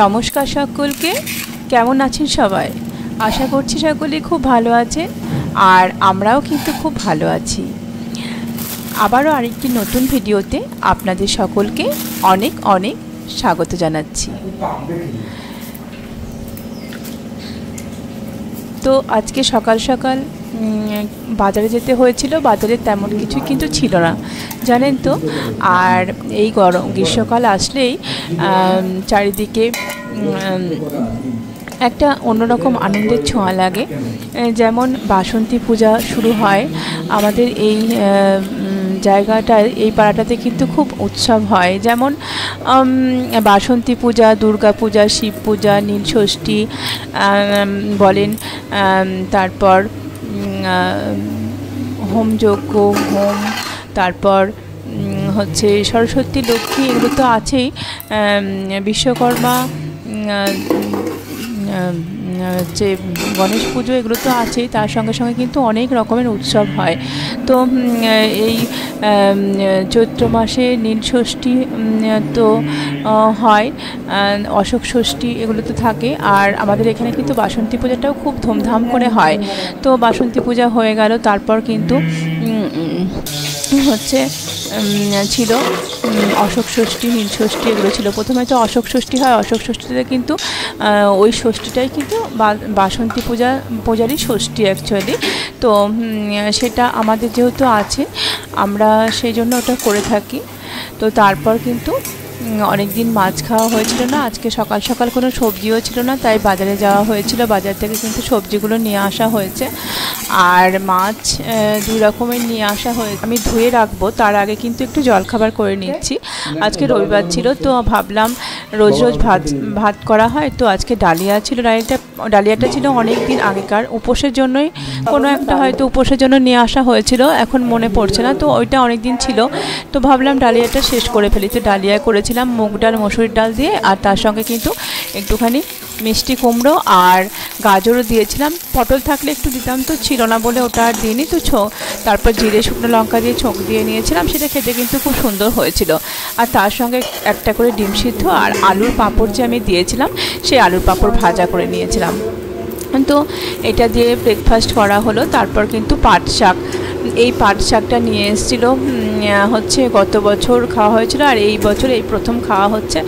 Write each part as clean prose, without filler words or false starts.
নমস্কার সকলকে, কেমন আছেন সবাই? আশা করছি সকলেই খুব ভালো আছেন, আর আমরাও কিন্তু খুব ভালো আছি। আবারও আরেকটি নতুন ভিডিওতে আপনাদের সকলকে অনেক অনেক স্বাগত জানাচ্ছি। তো আজকে সকাল সকাল বাজারে যেতে হয়েছিল। বাজারে তেমন কিছু কিন্তু ছিল না, জানেন তো। আর এই গ্রীষ্মকাল আসলেই চারিদিকে একটা অন্যরকম আনন্দের ছোঁয়া লাগে। যেমন বাসন্তী পূজা শুরু হয় আমাদের এই জায়গাটায়, এই পাড়াটাতে কিন্তু খুব উৎসব হয়। যেমন বাসন্তী পূজা, দুর্গা পূজা, শিব পূজা, নীলষষ্ঠী বলেন, তারপর হোমযজ্ঞ, হোম, তারপর হচ্ছে সরস্বতী, লক্ষ্মী, এগুলো তো আছেই। বিশ্বকর্মা, হচ্ছে গণেশ পুজো, এগুলো তো আছেই। তার সঙ্গে সঙ্গে কিন্তু অনেক রকমের উৎসব হয়। তো এই চৈত্র মাসে নীলষষ্ঠী তো হয়, অশোক ষষ্ঠী, এগুলো তো থাকে। আর আমাদের এখানে কিন্তু বাসন্তী পূজাটাও খুব ধুমধাম করে হয়। তো বাসন্তী পূজা হয়ে গেল, তারপর কিন্তু হচ্ছে ছিল অশোক ষষ্ঠী, নীলষষ্ঠী, এগুলো ছিল। প্রথমে তো অশোক ষষ্ঠী হয়। অশোক ষষ্ঠীতে কিন্তু ওই ষষ্ঠীটাই কিন্তু বাসন্তী পূজারই ষষ্ঠী অ্যাকচুয়ালি। তো সেটা আমাদের যেহেতু আছে, আমরা সেই জন্য ওটা করে থাকি। তো তারপর কিন্তু অনেক দিন মাছ খাওয়া হয়েছিল না। আজকে সকাল সকাল কোনো সবজিও ছিল না, তাই বাজারে যাওয়া হয়েছিল। বাজার থেকে কিন্তু সবজিগুলো নিয়ে আসা হয়েছে। আর মাছ দুই রকমের নিয়ে আসা হয়েছে। আমি ধুয়ে রাখবো, তার আগে কিন্তু একটু জলখাবার করে নিচ্ছি। আজকে রবিবার ছিল, তো ভাবলাম রোজ রোজ ভাত করা হয়, তো আজকে ডালিয়া ছিল। ডালিয়াটা ছিল অনেক দিন আগেকার, উপোসের জন্যই কোনো একটা হয়তো উপোসের জন্য নিয়ে আসা হয়েছিল, এখন মনে পড়ছে না। তো ওইটা অনেক দিন ছিল, তো ভাবলাম ডালিয়াটা শেষ করে ফেলি। তো ডালিয়া করেছিলাম মুগ ডাল, মসুরির ডাল দিয়ে, আর তার সঙ্গে কিন্তু একটুখানি মিষ্টি কুমড়ো আর গাজরও দিয়েছিলাম। পটল থাকলে একটু দিতাম, তো ছিল না বলে ওটা আর দিইনি। তো তারপর জিরে শুকনো লঙ্কা দিয়ে ছোঁক দিয়ে নিয়েছিলাম। সেটা খেতে কিন্তু খুব সুন্দর হয়েছিল। আর তার সঙ্গে একটা করে ডিম সিদ্ধ আর আলুর পাঁপড় যে আমি দিয়েছিলাম, সেই আলুর পাঁপড় ভাজা করে নিয়েছিলাম। তো এটা দিয়ে ব্রেকফাস্ট করা হলো। তারপর কিন্তু পাট শাক, এই পাট শাকটা নিয়ে এসেছিলো, হচ্ছে গত বছর খাওয়া হয়েছিল, আর এই বছর এই প্রথম খাওয়া হচ্ছে।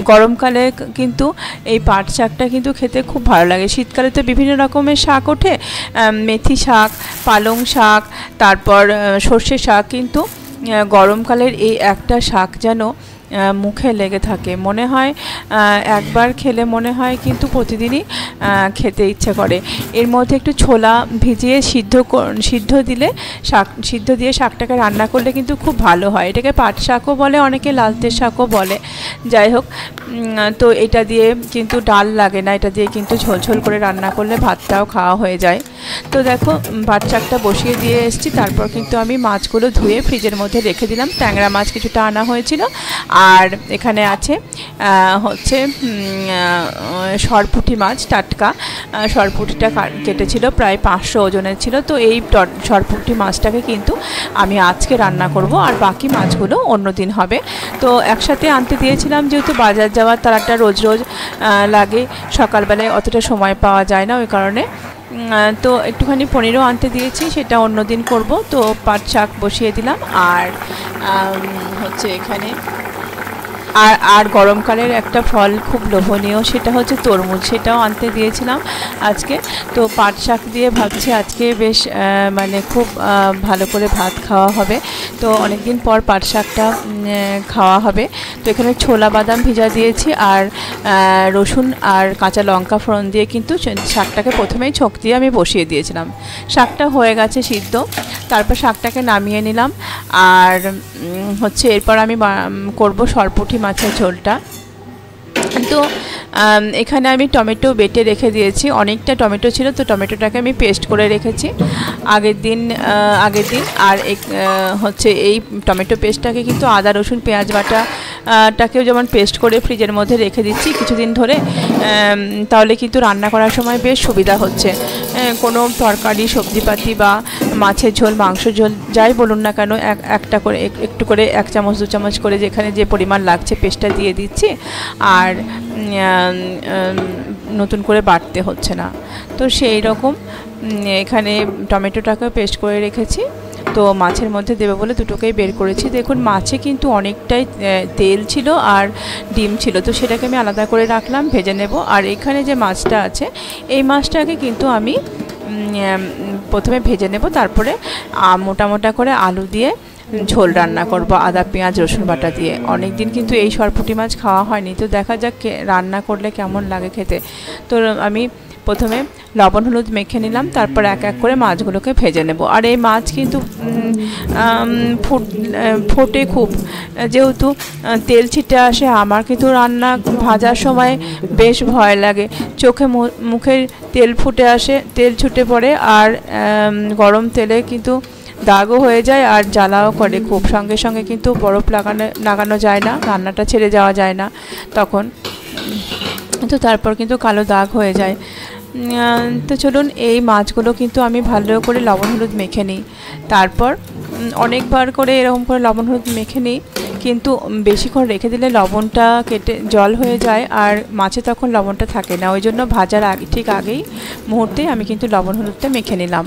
গরমকালে কিন্তু এই পাট শাকটা কিন্তু খেতে খুব ভালো লাগে। শীতকালে তো বিভিন্ন রকমের শাক ওঠে, মেথি শাক, পালং শাক, তারপর সর্ষে শাক, কিন্তু গরমকালের এই একটা শাক যেন মুখে লেগে থাকে। মনে হয় একবার খেলে মনে হয় কিন্তু প্রতিদিনই খেতে ইচ্ছে করে। এর মধ্যে একটু ছোলা ভিজিয়ে সিদ্ধ দিয়ে শাকটাকে রান্না করলে কিন্তু খুব ভালো হয়। এটাকে পাট শাকও বলে, অনেকে লালতের শাকও বলে। যাই হোক, তো এটা দিয়ে কিন্তু ডাল লাগে না, এটা দিয়ে কিন্তু ঝোল করে রান্না করলে ভাতটাও খাওয়া হয়ে যায়। তো দেখো, পাট শাকটা বসিয়ে দিয়ে এসেছি। তারপর কিন্তু আমি মাছগুলো ধুয়ে ফ্রিজের মধ্যে রেখে দিলাম। ট্যাংরা মাছ কিছুটা আনা হয়েছিল, আর এখানে আছে হচ্ছে সরপুঁটি মাছ, টাটকা সরপুঁটিটা কেটেছিল, প্রায় 500 ওজনের ছিল। তো এই সরপুঁটি মাছটাকে কিন্তু আমি আজকে রান্না করব, আর বাকি মাছগুলো অন্য দিন হবে। তো একসাথে আনতে দিয়েছিলাম, যেহেতু বাজার যাওয়ার তাড়াটা রোজ রোজ লাগে, সকালবেলায় অতটা সময় পাওয়া যায় না, ওই কারণে। তো একটুখানি পনিরও আনতে দিয়েছি, সেটা অন্য দিন করব। তো পাট শাক বসিয়ে দিলাম। আর হচ্ছে এখানে আর গরমকালের একটা ফল খুব লোভনীয়, সেটা হচ্ছে তরমুজ, সেটাও আনতে দিয়েছিলাম আজকে। তো পাট শাক দিয়ে ভাবছি আজকে বেশ মানে খুব ভালো করে ভাত খাওয়া হবে। তো অনেক দিন পর পাট শাকটা খাওয়া হবে। তো এখানে ছোলা বাদাম ভিজা দিয়েছি, আর রসুন আর কাঁচা লঙ্কা ফোড়ন দিয়ে কিন্তু শাকটাকে প্রথমেই ছোঁক দিয়ে আমি বসিয়ে দিয়েছিলাম। শাকটা হয়ে গেছে সিদ্ধ, তারপর শাকটাকে নামিয়ে নিলাম। আর হচ্ছে এরপর আমি করব সরপুঁটি মাছের ঝোলটা। তো এখানে আমি টমেটো বেটে রেখে দিয়েছি, অনেকটা টমেটো ছিল, তো টমেটোটাকে আমি পেস্ট করে রেখেছি আগের দিন। আর হচ্ছে এই টমেটো পেস্টটাকে কিন্তু আদা রসুন পেঁয়াজ বাটা টাকেও যেমন পেস্ট করে ফ্রিজের মধ্যে রেখে দিচ্ছি কিছুদিন ধরে, তাহলে কিন্তু রান্না করার সময় বেশ সুবিধা হচ্ছে। কোনো তরকারি সবজিপাতি বা মাছের ঝোল মাংসের ঝোল যাই বলুন না কেন, একটা করে একটু করে 1 চামচ 2 চামচ করে যেখানে যে পরিমাণ লাগছে পেস্টটা দিয়ে দিচ্ছি, আর নতুন করে বাটতে হচ্ছে না। তো সেই রকম এখানে টমেটোটাকেও পেস্ট করে রেখেছি। তো মাছের মধ্যে দেবে বলে দুটোকেই বের করেছি। দেখুন মাছে কিন্তু অনেকটাই তেল ছিল আর ডিম ছিল, তো সেটাকে আমি আলাদা করে রাখলাম, ভেজে নেব। আর এখানে যে মাছটা আছে এই মাছটাকে কিন্তু আমি প্রথমে ভেজে নেব, তারপরে মোটা মোটা করে আলু দিয়ে ঝোল রান্না করব আদা পেঁয়াজ রসুন বাটা দিয়ে। অনেক দিন কিন্তু এই সরপুঁটি মাছ খাওয়া হয়নি, তো দেখা যাক রান্না করলে কেমন লাগে খেতে। তো আমি প্রথমে লবণ হলুদ মেখে নিলাম, তারপর এক এক করে মাছগুলোকে ভেজে নেব। আর এই মাছ কিন্তু ফোটে খুব, যেহেতু তেল ছিটে আসে, আমার কিন্তু রান্না ভাজার সময় বেশ ভয় লাগে, চোখে মুখে তেল ফুটে আসে, তেল ছুটে পড়ে, আর গরম তেলে কিন্তু দাগও হয়ে যায় আর জ্বালাও করে খুব। সঙ্গে সঙ্গে কিন্তু বরফ লাগানো যায় না, রান্নাটা ছেড়ে যাওয়া যায় না তখন, তো তারপর কিন্তু কালো দাগ হয়ে যায়। তো চলুন এই মাছগুলো কিন্তু আমি ভালো করে লবণ হলুদ মেখে নিই। তারপর অনেকবার করে এরকম করে লবণ হলুদ মেখে নিই, কিন্তু বেশিক্ষণ রেখে দিলে লবণটা কেটে জল হয়ে যায় আর মাছে তখন লবণটা থাকে না। ওই জন্য ভাজার ঠিক আগেই মুহূর্তে আমি কিন্তু লবণ হলুদটা মেখে নিলাম।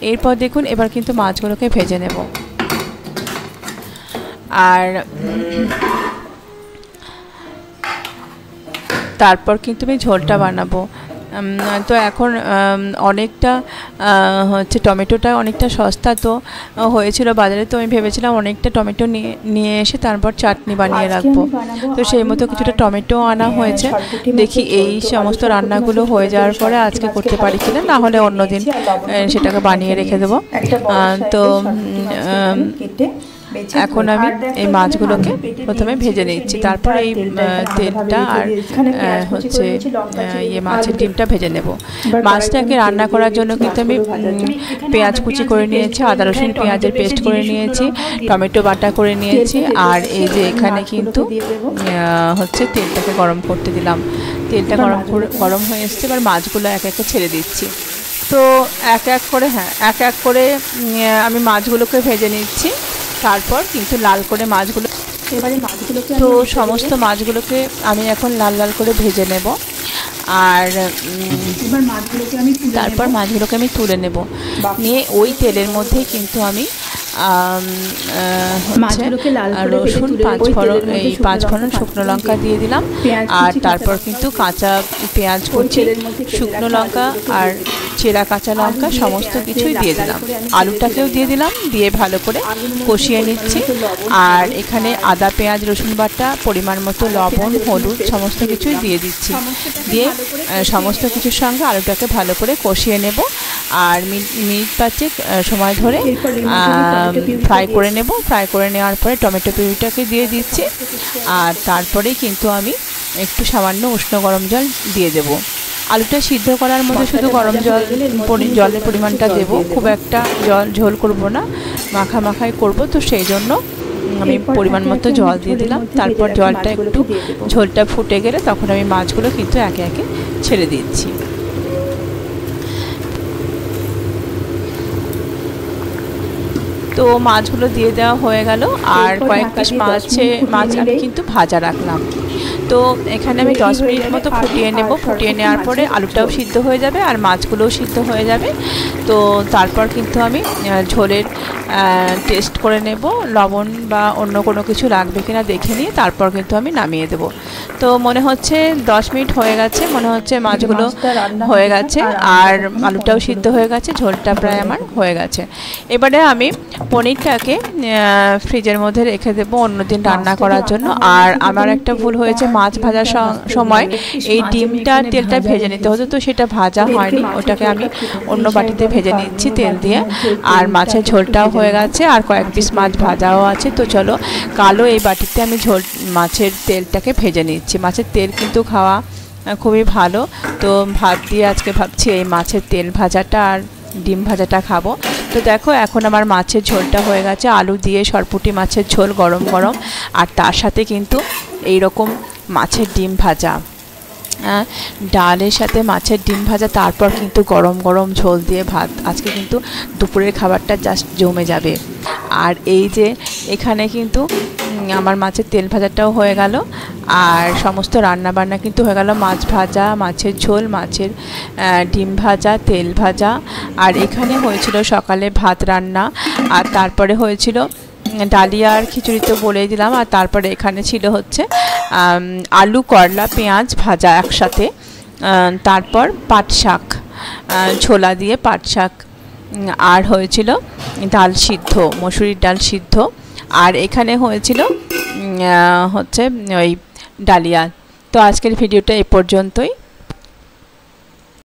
এরপর দেখুন এবার কিন্তু মাছগুলোকে ভেজে নেব। আর তারপর কিন্তু আমি ঝোলটা বানাবো। তো এখন অনেকটা হচ্ছে টমেটোটা অনেকটা সস্তা তো হয়েছিল বাজারে, তো আমি ভেবেছিলাম অনেকটা টমেটো নিয়ে এসে তারপর চাটনি বানিয়ে রাখবো। তো সেই মতো কিছুটা টমেটো আনা হয়েছে। দেখি এই সমস্ত রান্নাগুলো হয়ে যাওয়ার পরে আজকে করতে পারি কিনা, না হলে অন্যদিন সেটাকে বানিয়ে রেখে দেবো। তো এখন আমি এই মাছগুলোকে প্রথমে ভেজে নিচ্ছি, তারপর এই তেলটা আর হচ্ছে মাছের ডিমটা ভেজে নেব। মাছটাকে রান্না করার জন্য কিন্তু আমি পেঁয়াজ কুচি করে নিয়েছি, আদা রসুন পেঁয়াজের পেস্ট করে নিয়েছি, টমেটো বাটা করে নিয়েছি, আর এই যে এখানে কিন্তু হচ্ছে তেলটাকে গরম করতে দিলাম। তেলটা গরম হয়ে এসছে, এবার মাছগুলো এক একে ছেড়ে দিচ্ছি। তো এক এক করে আমি মাছগুলোকে ভেজে নিচ্ছি। তারপর কিন্তু লাল করে মাছগুলো, তো সমস্ত মাছগুলোকে আমি এখন লাল লাল করে ভেজে নেব। আর তারপর মাছগুলোকে আমি তুলে নেব, নিয়ে ওই তেলের মধ্যেই কিন্তু আমি রসুন 5 ফোড়ন শুকনো লঙ্কা দিয়ে দিলাম। আর তারপর কিন্তু কাঁচা পেঁয়াজ কুচি, শুকনো লঙ্কা আর চেরা কাঁচা লঙ্কা সমস্ত কিছুই দিয়ে দিলাম। আলুটাকেও দিয়ে দিলাম, দিয়ে ভালো করে কষিয়ে নিচ্ছি। আর এখানে আদা পেঁয়াজ রসুন বাটা, পরিমাণ মতো লবণ হলুদ সমস্ত কিছুই দিয়ে দিচ্ছি। দিয়ে সমস্ত কিছুর সঙ্গে আলুটাকে ভালো করে কষিয়ে নেব। আর মিনিট 5 সময় ধরে ফ্রাই করে নেব। ফ্রাই করে নেওয়ার পরে টমেটো পিউরিটাকে দিয়ে দিচ্ছি। আর তারপরেই কিন্তু আমি একটু সামান্য উষ্ণ গরম জল দিয়ে দেব। আলুটা সিদ্ধ করার মধ্যে শুধু গরম জলের পরিমাণটা দেব, খুব একটা ঝোল করব না, মাখাই করব, তো সেই জন্য আমি পরিমাণ মতো জল দিয়ে দিলাম। তারপর জলটা একটু ঝোলটা ফুটে গেলে তখন আমি মাছগুলো কিন্তু একে একে ছেড়ে দিচ্ছি। তো মাছগুলো দিয়ে দেওয়া হয়ে গেল। আর কয়েক পিস মাছ আমি কিন্তু ভাজা রাখলাম। তো এখানে আমি 10 মিনিট মতো ফুটিয়ে নেব। ফুটিয়ে নেওয়ার পরে আলুটাও সিদ্ধ হয়ে যাবে আর মাছগুলোও সিদ্ধ হয়ে যাবে। তো তারপর কিন্তু আমি ঝোলের টেস্ট করে নেব, লবণ বা অন্য কোনো কিছু লাগবে কিনা দেখে নিয়ে তারপর কিন্তু আমি নামিয়ে দেব। তো মনে হচ্ছে 10 মিনিট হয়ে গেছে, মনে হচ্ছে মাছগুলো হয়ে গেছে আর আলুটাও সিদ্ধ হয়ে গেছে, ঝোলটা প্রায় আমার হয়ে গেছে। এবারে আমি পনিরটাকে ফ্রিজের মধ্যে রেখে দেবো অন্যদিন রান্না করার জন্য। আর আমার একটা ভুল হয়েছে, মাছ ভাজার সময় এই ডিমটা তেলটা ভেজে নিতে হতো, তো সেটা ভাজা হয়নি, ওটাকে আমি অন্য বাটিতে ভেজে নিচ্ছি তেল দিয়ে। আর মাছের ঝোলটাও হয়ে গেছে আর কয়েক পিস মাছ ভাজাও আছে। তো চলো কালো এই বাটিতে আমি মাছের তেলটাকে ভেজে নিচ্ছি। মাছের তেল কিন্তু খাওয়া খুবই ভালো, তো ভাত দিয়ে আজকে ভাবছি এই মাছের তেল ভাজাটা আর ডিম ভাজাটা খাবো। তো দেখো এখন আমার মাছের ঝোলটা হয়ে গেছে, আলু দিয়ে সরপুঁটি মাছের ঝোল গরম গরম, আর তার সাথে কিন্তু এই রকম মাছের ডিম ভাজা, ডালের সাথে মাছের ডিম ভাজা, তারপর কিন্তু গরম গরম ঝোল দিয়ে ভাত। আজকে কিন্তু দুপুরের খাবারটা জাস্ট জমে যাবে। আর এই যে এখানে কিন্তু আমার মাছের তেল ভাজাটাও হয়ে গেল, আর সমস্ত রান্না বান্না কিন্তু হয়ে গেল, মাছ ভাজা, মাছের ঝোল, মাছের ডিম ভাজা, তেল ভাজা, আর এখানে হয়েছিল সকালে ভাত রান্না, আর তারপরে হয়েছিল ডালিয়া আর খিচুড়ি তো বলেই দিলাম, আর তারপরে এখানে ছিল হচ্ছে আলু করলা পেঁয়াজ ভাজা একসাথে, তারপর পাট শাক, ছোলা দিয়ে পাট শাক, আর হয়েছিল ডাল সিদ্ধ, মসুরির ডাল সিদ্ধ, আর এখানে হয়েছিল হচ্ছে ওই ডালিয়া। তো আজকের ভিডিওটা এই পর্যন্তই।